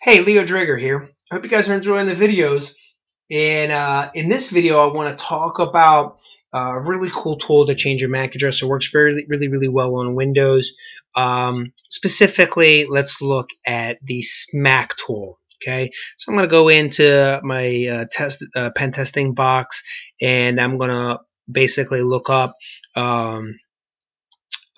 Hey, Leo Drager here. I hope you guys are enjoying the videos. And in this video, I want to talk about a really cool tool to change your MAC address. It works really well on Windows. Specifically, let's look at the SMAC tool. Okay, so I'm going to go into my pen testing box, and I'm going to basically look up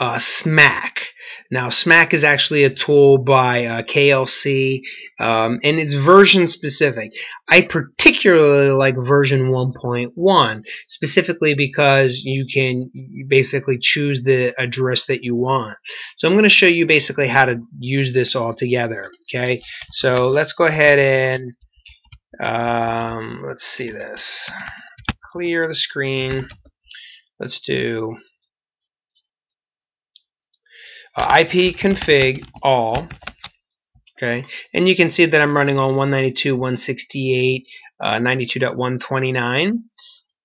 SMAC. Now, SMAC is actually a tool by KLC, and it's version specific. I particularly like version 1.1, specifically because you can basically choose the address that you want. So I'm going to show you basically how to use this all together. Okay, so let's go ahead and let's see this. Clear the screen. Let's do IP config all, okay, and you can see that I'm running on 192.168.92.129.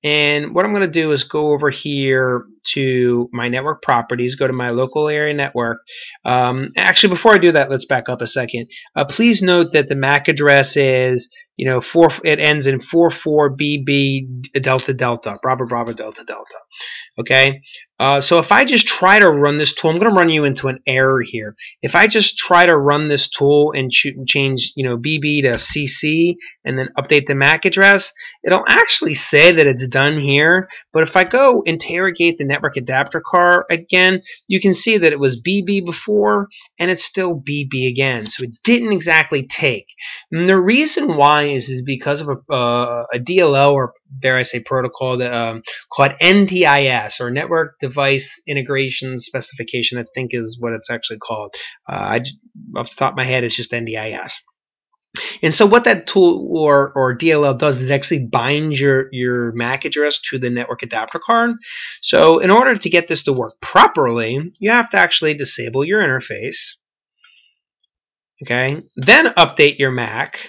And what I'm going to do is go over here to my network properties, go to my local area network. Actually, before I do that, let's back up a second. Please note that the MAC address is, it ends in 44BB Delta Delta, Bravo Bravo Delta Delta. Okay, so if I just try to run this tool, I'm going to run you into an error here. If I just try to run this tool and change, BB to CC and then update the MAC address, it'll actually say that it's done here. But if I go interrogate the network adapter card again, you can see that it was BB before and it's still BB again. So it didn't exactly take. And the reason why is because of a DLL, or dare I say protocol that called NDIS, or Network Device Integration Specification, I think is what it's actually called. Off the top of my head, it's just NDIS. And so what that tool or DLL does is it actually binds your MAC address to the network adapter card. So in order to get this to work properly, you have to actually disable your interface. Okay, then update your MAC,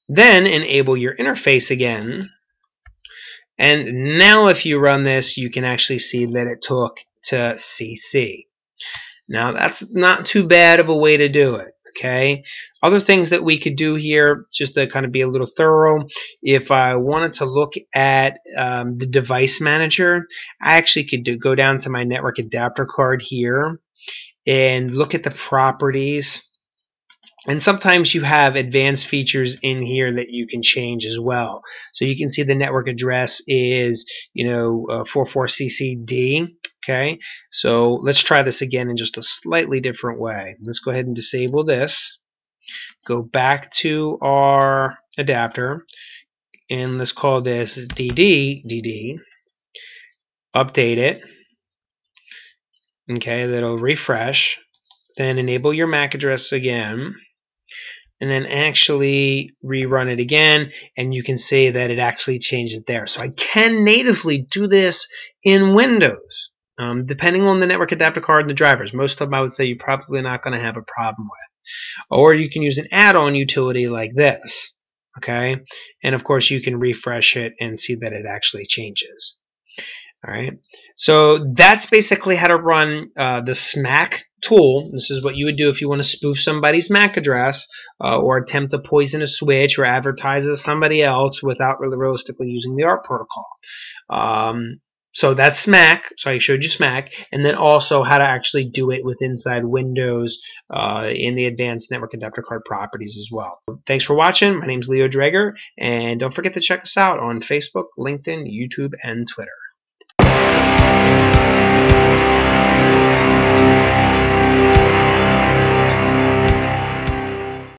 then enable your interface again. And now if you run this, you can actually see that it took to CC. Now that's not too bad of a way to do it. Okay. Other things that we could do here, just to kind of be a little thorough, if I wanted to look at the device manager, I actually could go down to my network adapter card here and look at the properties. And sometimes you have advanced features in here that you can change as well. So you can see the network address is, 44CCD. Okay, so let's try this again in just a slightly different way. Let's go ahead and disable this. Go back to our adapter, and let's call this DD. Update it. Okay, that'll refresh. Then enable your MAC address again, and then actually rerun it again, and you can see that it actually changed it there. So I can natively do this in Windows, depending on the network adapter card and the drivers. Most of them I would say you're probably not going to have a problem with. Or you can use an add-on utility like this. Okay, and of course you can refresh it and see that it actually changes. All right, so that's basically how to run the SMAC tool. This is what you would do if you want to spoof somebody's MAC address or attempt to poison a switch or advertise to somebody else without really realistically using the ARP protocol. So that's SMAC. So I showed you SMAC, and then also how to actually do it with inside Windows in the advanced network adapter card properties as well. Thanks for watching. My name is Leo Drager, and don't forget to check us out on Facebook, LinkedIn, YouTube, and Twitter.